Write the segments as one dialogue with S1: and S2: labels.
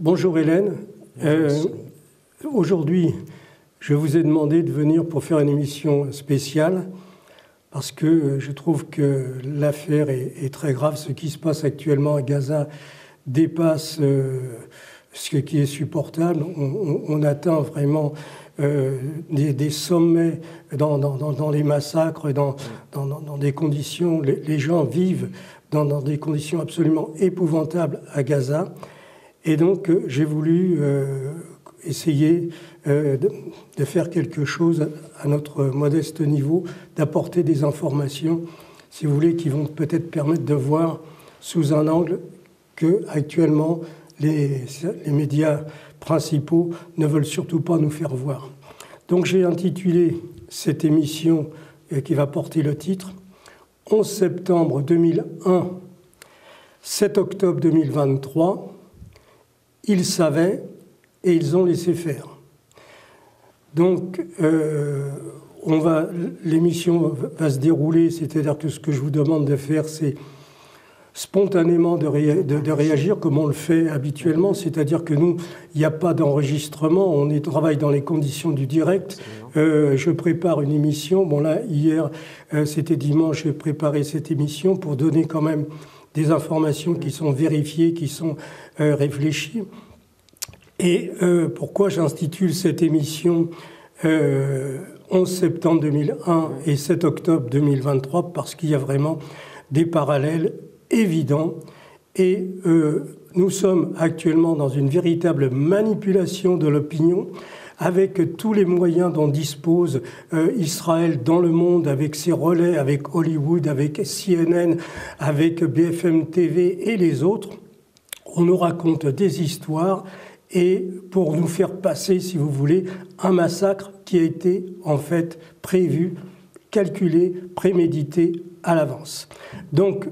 S1: Bonjour Hélène. Aujourd'hui, je vous ai demandé de venir pour faire une émission spéciale parce que je trouve que l'affaire est très grave. Ce qui se passe actuellement à Gaza dépasse ce qui est supportable. On atteint vraiment des sommets dans les massacres, dans des conditions. Les gens vivent dans des conditions absolument épouvantables à Gaza. Et donc, j'ai voulu essayer de faire quelque chose à notre modeste niveau, d'apporter des informations, si vous voulez, qui vont peut-être permettre de voir sous un angle que, actuellement, les médias principaux ne veulent surtout pas nous faire voir. Donc, j'ai intitulé cette émission qui va porter le titre « 11 septembre 2001, 7 octobre 2023 ». Ils savaient et ils ont laissé faire. Donc, l'émission va se dérouler, c'est-à-dire que ce que je vous demande de faire, c'est spontanément de réagir comme on le fait habituellement, c'est-à-dire que nous, il n'y a pas d'enregistrement, on travaille dans les conditions du direct. Je prépare une émission. Bon là, hier, c'était dimanche, j'ai préparé cette émission pour donner quand même des informations qui sont vérifiées, qui sont réfléchies. Et pourquoi j'intitule cette émission 11 septembre 2001 et 7 octobre 2023 ? Parce qu'il y a vraiment des parallèles évidents. Et nous sommes actuellement dans une véritable manipulation de l'opinion, avec tous les moyens dont dispose Israël dans le monde, avec ses relais, avec Hollywood, avec CNN, avec BFM TV et les autres. On nous raconte des histoires et pour nous faire passer, si vous voulez, un massacre qui a été en fait prévu, calculé, prémédité à l'avance. Donc,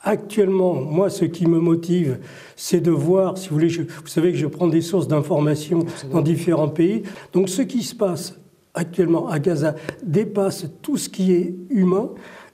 S1: actuellement, moi, ce qui me motive, c'est de voir, si vous voulez, vous savez que je prends des sources d'informations dans différents pays. Donc, ce qui se passe actuellement à Gaza dépasse tout ce qui est humain.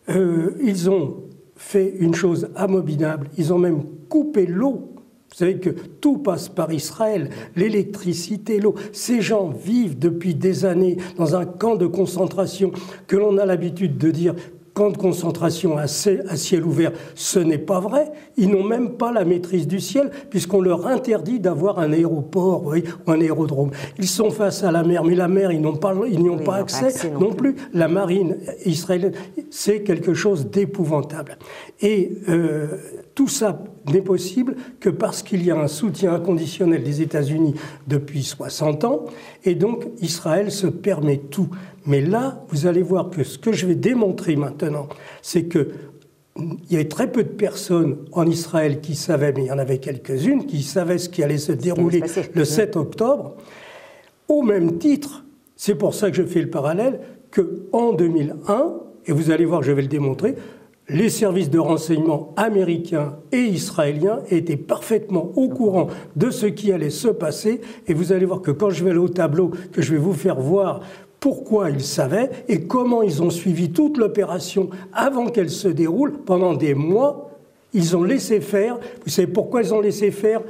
S1: Ils ont fait une chose abominable. Ils ont même coupé l'eau. Vous savez que tout passe par Israël, l'électricité, l'eau. Ces gens vivent depuis des années dans un camp de concentration que l'on a l'habitude de dire camp de concentration à ciel ouvert. Ce n'est pas vrai. Ils n'ont même pas la maîtrise du ciel puisqu'on leur interdit d'avoir un aéroport, vous voyez, ou un aérodrome. Ils sont face à la mer, mais la mer, ils n'y ont pas accès non plus. La marine israélienne, c'est quelque chose d'épouvantable. Et tout ça n'est possible que parce qu'il y a un soutien inconditionnel des États-Unis depuis 60 ans, et donc Israël se permet tout. Mais là, vous allez voir que ce que je vais démontrer maintenant, c'est qu'il y avait très peu de personnes en Israël qui savaient, mais il y en avait quelques-unes, qui savaient ce qui allait se dérouler le 7 octobre. Au même titre, c'est pour ça que je fais le parallèle, qu'en 2001, et vous allez voir, je vais le démontrer, les services de renseignement américains et israéliens étaient parfaitement au courant de ce qui allait se passer. Et vous allez voir que quand je vais aller au tableau, que je vais vous faire voir pourquoi ils savaient et comment ils ont suivi toute l'opération avant qu'elle se déroule pendant des mois, ils ont laissé faire. Vous savez pourquoi ils ont laissé faire ?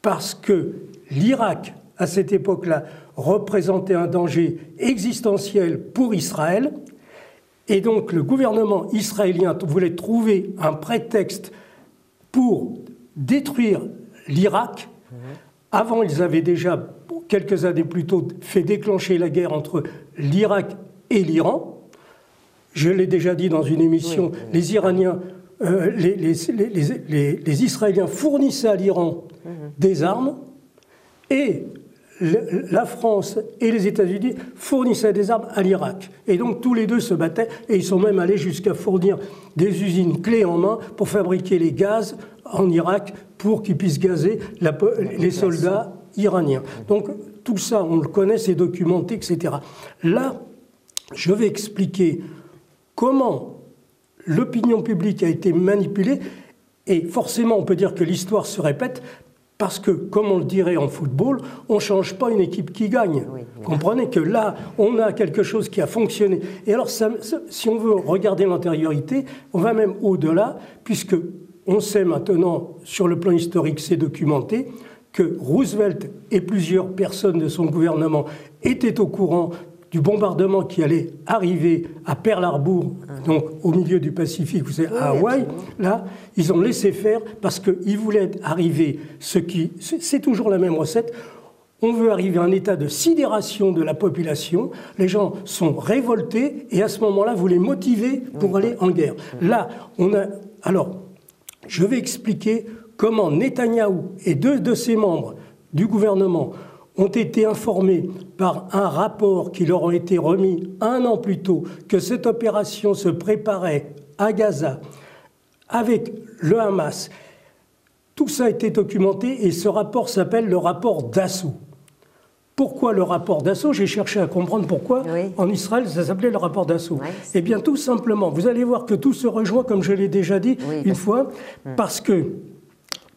S1: Parce que l'Irak, à cette époque-là, représentait un danger existentiel pour Israël. Et donc le gouvernement israélien voulait trouver un prétexte pour détruire l'Irak. Avant, ils avaient déjà, quelques années plus tôt, fait déclencher la guerre entre l'Irak et l'Iran. Je l'ai déjà dit dans une émission, les Iraniens, les Israéliens fournissaient à l'Iran des armes et la France et les États-Unis fournissaient des armes à l'Irak. Et donc tous les deux se battaient et ils sont même allés jusqu'à fournir des usines clés en main pour fabriquer les gaz en Irak pour qu'ils puissent gazer les soldats iraniens. Donc tout ça, on le connaît, c'est documenté, etc. Là, je vais expliquer comment l'opinion publique a été manipulée et forcément on peut dire que l'histoire se répète. Parce que, comme on le dirait en football, on ne change pas une équipe qui gagne. Oui. Comprenez que là, on a quelque chose qui a fonctionné. Et alors, si on veut regarder l'antériorité, on va même au-delà, puisque on sait maintenant, sur le plan historique, c'est documenté, que Roosevelt et plusieurs personnes de son gouvernement étaient au courant du bombardement qui allait arriver à Pearl Harbor, donc au milieu du Pacifique, vous savez, à Hawaï. Là, ils ont laissé faire parce qu'ils voulaient arriver, c'est toujours la même recette. On veut arriver à un état de sidération de la population. Les gens sont révoltés et à ce moment-là, vous les motivez pour aller en guerre. Là, alors, je vais expliquer comment Netanyahou et deux de ses membres du gouvernement ont été informés par un rapport qui leur a été remis 1 an plus tôt que cette opération se préparait à Gaza avec le Hamas. Tout ça a été documenté et ce rapport s'appelle le rapport Dassault. Pourquoi le rapport Dassault? J'ai cherché à comprendre pourquoi en Israël ça s'appelait le rapport Dassault. Eh bien tout simplement, vous allez voir que tout se rejoint comme je l'ai déjà dit une fois, parce que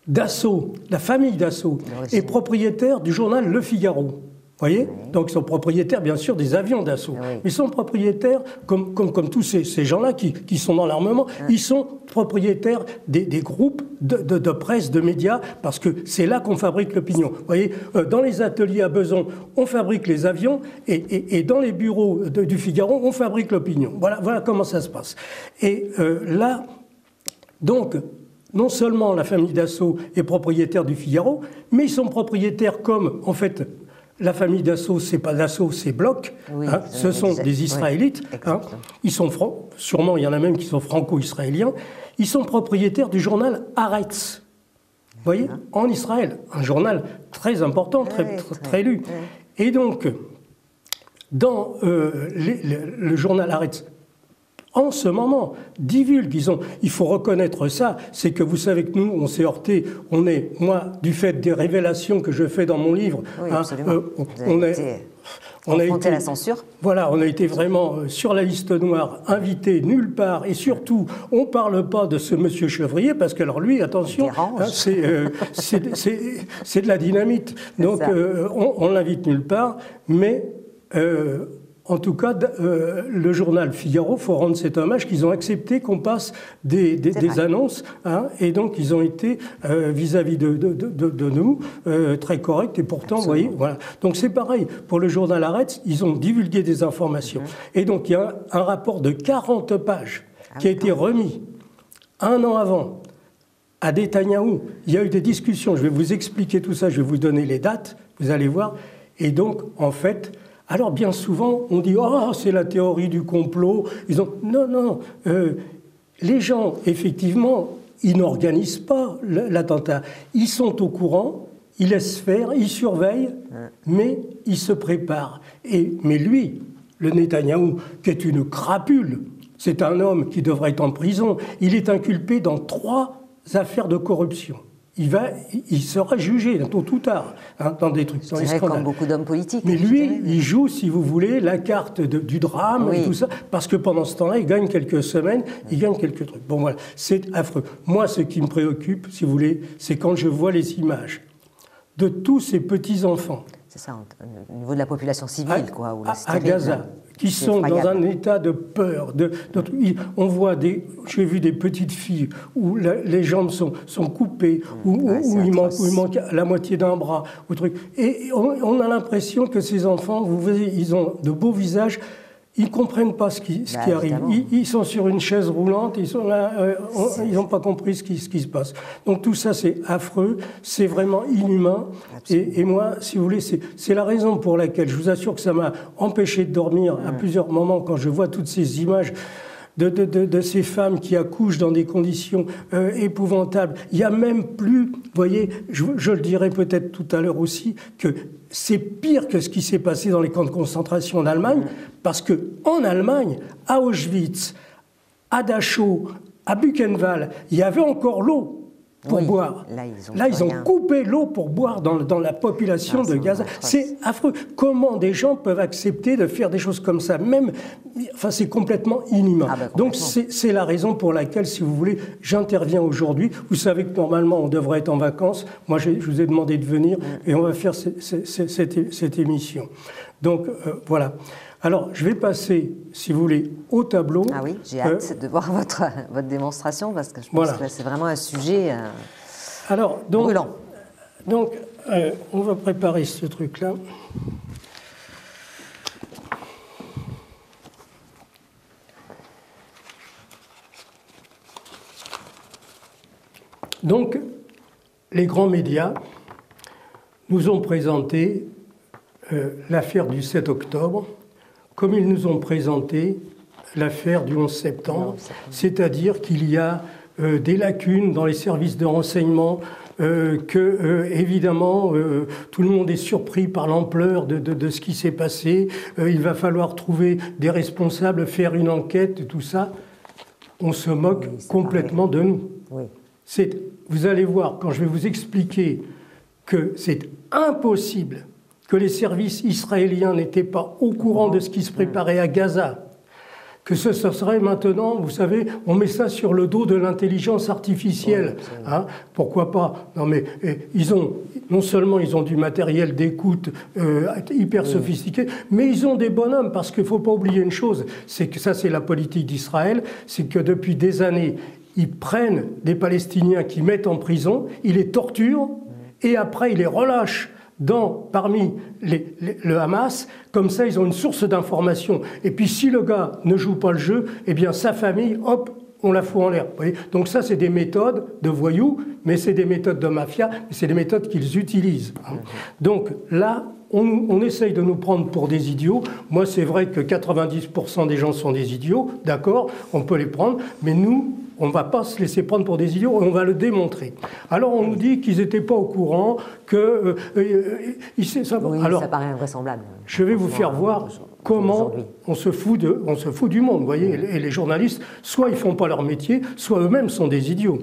S1: Dassault, la famille Dassault, est propriétaire du journal Le Figaro. Vous voyez? Donc ils sont propriétaires bien sûr des avions Dassault. Ils sont propriétaires, comme tous ces gens-là qui sont dans l'armement, ils sont propriétaires des groupes de presse, de médias, parce que c'est là qu'on fabrique l'opinion. Vous voyez, dans les ateliers à Besançon, on fabrique les avions, et dans les bureaux du Figaro, on fabrique l'opinion. Voilà comment ça se passe. Et là, donc, non seulement la famille Dassault est propriétaire du Figaro, mais ils sont propriétaires comme, en fait, la famille Dassault, c'est pas Dassault, c'est Bloch. Ce sont des Israélites. Ils sont sûrement, il y en a même qui sont franco-israéliens. Ils sont propriétaires du journal Haaretz. Vous voyez, en Israël, un journal très important, très lu. Et donc, dans le journal Haaretz, en ce moment, divulgue. Il faut reconnaître ça, c'est que vous savez que nous, on s'est heurté, moi, du fait des révélations que je fais dans mon livre,
S2: on a été à la censure.
S1: Voilà, on a été vraiment sur la liste noire, invité nulle part, et surtout, on ne parle pas de ce monsieur Chevrier, parce que alors lui, attention, c'est de la dynamite. Donc, on l'invite nulle part, mais... en tout cas, le journal Figaro, il faut rendre cet hommage qu'ils ont accepté qu'on passe des annonces, et donc ils ont été vis-à-vis de nous très corrects, et pourtant, vous voyez, voilà. Donc c'est pareil, pour le journal Haaretz, ils ont divulgué des informations. Et donc il y a un rapport de 40 pages qui a été remis 1 an avant à Netanyahou. Il y a eu des discussions, je vais vous expliquer tout ça, je vais vous donner les dates, vous allez voir. Et donc, en fait... Alors, bien souvent, on dit « Oh, c'est la théorie du complot ». Non. Les gens, effectivement, ils n'organisent pas l'attentat. Ils sont au courant, ils laissent faire, ils surveillent, mais ils se préparent. Mais lui, le Netanyahou, qui est une crapule, c'est un homme qui devrait être en prison, il est inculpé dans 3 affaires de corruption. Il sera jugé tôt ou tard dans des trucs, dans les scandales.
S2: Comme beaucoup d'hommes politiques.
S1: Mais lui, il joue, si vous voulez, la carte du drame et tout ça, parce que pendant ce temps-là, il gagne quelques semaines, il gagne quelques trucs. Bon, voilà, c'est affreux. Moi, ce qui me préoccupe, si vous voulez, c'est quand je vois les images de tous ces petits-enfants.
S2: C'est ça, au niveau de la population civile, quoi.
S1: À Gaza, qui sont dans un état de peur. On voit j'ai vu des petites filles où les jambes sont coupées, où il manque la moitié d'un bras, ou truc. Et on a l'impression que ces enfants, vous voyez, ils ont de beaux visages. Ils ne comprennent pas ce qui arrive. Ils sont sur une chaise roulante, ils sont là, ils n'ont pas compris ce qui se passe. Donc tout ça, c'est affreux, c'est vraiment inhumain. Et moi, si vous voulez, c'est la raison pour laquelle, je vous assure que ça m'a empêché de dormir à plusieurs moments quand je vois toutes ces images de ces femmes qui accouchent dans des conditions épouvantables. Il n'y a même plus, vous voyez, je le dirai peut-être tout à l'heure aussi, que c'est pire que ce qui s'est passé dans les camps de concentration en Allemagne, parce qu'en Allemagne, à Auschwitz, à Dachau, à Buchenwald, il y avait encore l'eau pour boire. Là, ils ont coupé l'eau pour boire dans la population de Gaza. C'est affreux. Comment des gens peuvent accepter de faire des choses comme ça? C'est complètement inhumain. Donc, c'est la raison pour laquelle, si vous voulez, j'interviens aujourd'hui. Vous savez que normalement, on devrait être en vacances. Moi, je vous ai demandé de venir et on va faire cette émission. Donc, voilà. Alors, je vais passer, si vous voulez, au tableau.
S2: Ah oui, j'ai hâte de voir votre démonstration parce que je pense que c'est vraiment un sujet brûlant.
S1: Donc, on va préparer ce truc-là. Donc, les grands médias nous ont présenté l'affaire du 7 octobre, comme ils nous ont présenté l'affaire du 11 septembre, c'est-à-dire qu'il y a des lacunes dans les services de renseignement, évidemment, tout le monde est surpris par l'ampleur de ce qui s'est passé, il va falloir trouver des responsables, faire une enquête, tout ça. On se moque complètement de nous.
S2: Oui.
S1: Vous allez voir, quand je vais vous expliquer que c'est impossible que les services israéliens n'étaient pas au courant de ce qui se préparait à Gaza, que ce serait maintenant, vous savez, on met ça sur le dos de l'intelligence artificielle. Hein, pourquoi pas? Non mais non seulement ils ont du matériel d'écoute hyper sophistiqué, mais ils ont des bonhommes, parce qu'il ne faut pas oublier une chose, c'est que ça c'est la politique d'Israël, c'est que depuis des années, ils prennent des Palestiniens qu'ils mettent en prison, ils les torturent, et après ils les relâchent parmi le Hamas, comme ça ils ont une source d'information. Et puis si le gars ne joue pas le jeu, eh bien sa famille, hop, on la fout en l'air. Donc ça c'est des méthodes de voyous, mais c'est des méthodes de mafia, mais c'est des méthodes qu'ils utilisent. Donc là, on essaye de nous prendre pour des idiots. Moi c'est vrai que 90% des gens sont des idiots, d'accord, on peut les prendre, mais nous, on ne va pas se laisser prendre pour des idiots et on va le démontrer. Alors on nous dit qu'ils n'étaient pas au courant, que...
S2: alors, ça paraît invraisemblable.
S1: Je vais vous faire voir comment on se fout du monde. Vous voyez, et les journalistes, soit ils ne font pas leur métier, soit eux-mêmes sont des idiots.